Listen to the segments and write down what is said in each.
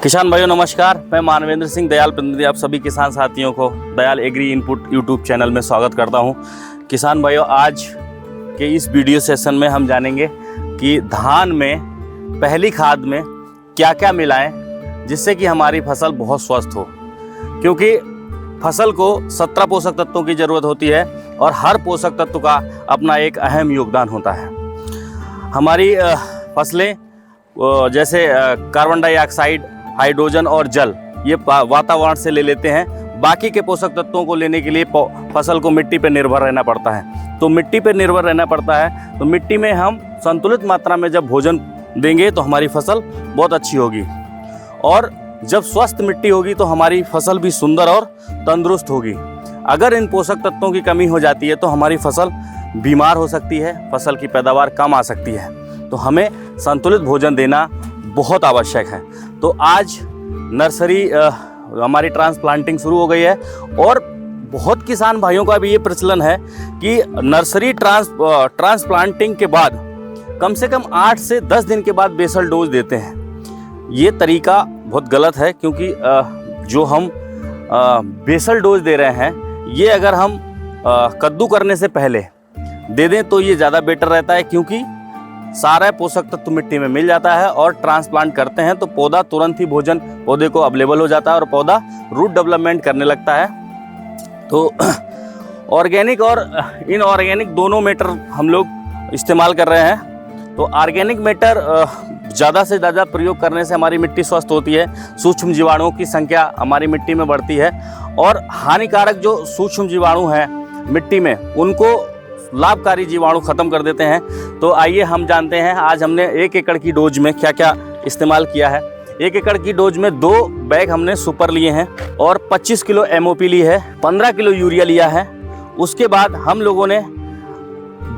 किसान भाइयों नमस्कार, मैं मानवेंद्र सिंह दयाल प्रतिनिधि आप सभी किसान साथियों को Dayal agri input YouTube channel में स्वागत करता हूं। किसान भाइयों, आज के इस वीडियो सेशन में हम जानेंगे कि धान में पहली खाद में क्या क्या मिलाएं जिससे कि हमारी फसल बहुत स्वस्थ हो, क्योंकि फसल को 17 पोषक तत्वों की ज़रूरत होती है और हर पोषक तत्व का अपना एक अहम योगदान होता है। हमारी फसलें जैसे कार्बन डाइऑक्साइड, हाइड्रोजन और जल ये वातावरण से ले लेते हैं। बाकी के पोषक तत्वों को लेने के लिए फसल को मिट्टी पर निर्भर रहना पड़ता है। तो मिट्टी पर निर्भर रहना पड़ता है, तो मिट्टी में हम संतुलित मात्रा में जब भोजन देंगे तो हमारी फसल बहुत अच्छी होगी। और जब स्वस्थ मिट्टी होगी तो हमारी फसल भी सुंदर और तंदुरुस्त होगी। अगर इन पोषक तत्वों की कमी हो जाती है तो हमारी फसल बीमार हो सकती है, फसल की पैदावार कम आ सकती है। तो हमें संतुलित भोजन देना बहुत आवश्यक है। तो आज नर्सरी हमारी ट्रांसप्लांटिंग शुरू हो गई है और बहुत किसान भाइयों का भी ये प्रचलन है कि नर्सरी ट्रांसप्लांटिंग के बाद कम से कम 8 से 10 दिन के बाद बेसल डोज देते हैं। ये तरीका बहुत गलत है, क्योंकि जो हम बेसल डोज दे रहे हैं ये अगर हम कद्दू करने से पहले दे दें तो ये ज़्यादा बेटर रहता है, क्योंकि सारा पोषक तत्व मिट्टी में मिल जाता है। और ट्रांसप्लांट करते हैं तो पौधा तुरंत ही भोजन पौधे को अवेलेबल हो जाता है और पौधा रूट डेवलपमेंट करने लगता है। तो ऑर्गेनिक और इनऑर्गेनिक दोनों मैटर हम लोग इस्तेमाल कर रहे हैं। तो ऑर्गेनिक मैटर ज़्यादा से ज़्यादा प्रयोग करने से हमारी मिट्टी स्वस्थ होती है, सूक्ष्म जीवाणुओं की संख्या हमारी मिट्टी में बढ़ती है और हानिकारक जो सूक्ष्म जीवाणु हैं मिट्टी में उनको लाभकारी जीवाणु खत्म कर देते हैं। तो आइए हम जानते हैं आज हमने 1 एकड़ की डोज में क्या क्या इस्तेमाल किया है। 1 एकड़ की डोज में 2 बैग हमने सुपर लिए हैं और 25 किलो MOP ली है, 15 किलो यूरिया लिया है। उसके बाद हम लोगों ने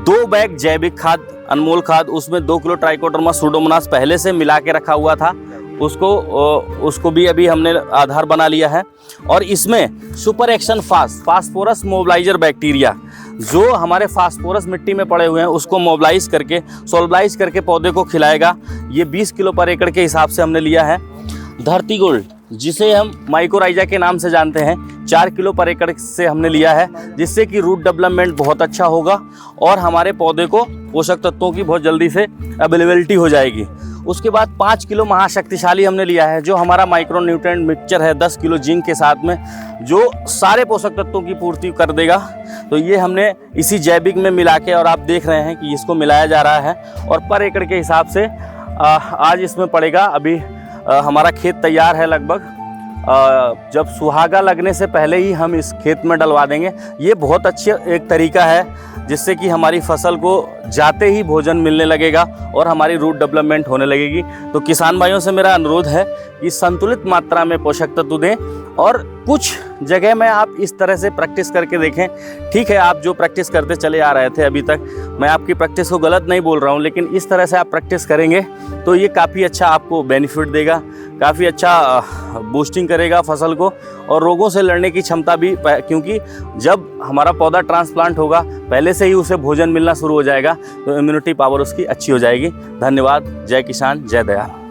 2 बैग जैविक खाद, अनमोल खाद, उसमें 2 किलो ट्राइकोडर्मा सूडोमोनास पहले से मिला के रखा हुआ था, उसको भी अभी हमने आधार बना लिया है। और इसमें super action phosphorus mobiliser bacteria, जो हमारे फास्फोरस मिट्टी में पड़े हुए हैं उसको मोबिलाइज करके सोलबलाइज करके पौधे को खिलाएगा। ये 20 किलो पर एकड़ के हिसाब से हमने लिया है। धरती गोल्ड, जिसे हम माइकोराइजा के नाम से जानते हैं, 4 किलो पर एकड़ से हमने लिया है, जिससे कि रूट डेवलपमेंट बहुत अच्छा होगा और हमारे पौधे को पोषक तत्वों की बहुत जल्दी से अवेलेबिलिटी हो जाएगी। उसके बाद 5 किलो महाशक्तिशाली हमने लिया है, जो हमारा माइक्रो न्यूट्रिएंट मिक्सचर है 10 किलो जिंक के साथ में, जो सारे पोषक तत्वों की पूर्ति कर देगा। तो ये हमने इसी जैविक में मिला के, और आप देख रहे हैं कि इसको मिलाया जा रहा है और पर एकड़ के हिसाब से आज इसमें पड़ेगा। अभी हमारा खेत तैयार है लगभग, जब सुहागा लगने से पहले ही हम इस खेत में डलवा देंगे। ये बहुत अच्छा एक तरीका है जिससे कि हमारी फसल को जाते ही भोजन मिलने लगेगा और हमारी रूट डेवलपमेंट होने लगेगी। तो किसान भाइयों से मेरा अनुरोध है कि संतुलित मात्रा में पोषक तत्व दें और कुछ जगह में आप इस तरह से प्रैक्टिस करके देखें। ठीक है, आप जो प्रैक्टिस करते चले आ रहे थे अभी तक, मैं आपकी प्रैक्टिस को गलत नहीं बोल रहा हूँ, लेकिन इस तरह से आप प्रैक्टिस करेंगे तो ये काफ़ी अच्छा आपको बेनिफिट देगा, काफ़ी अच्छा बूस्टिंग करेगा फसल को और रोगों से लड़ने की क्षमता भी, क्योंकि जब हमारा पौधा ट्रांसप्लांट होगा पहले से ही उसे भोजन मिलना शुरू हो जाएगा तो इम्यूनिटी पावर उसकी अच्छी हो जाएगी। धन्यवाद। जय किसान, जय दयाल।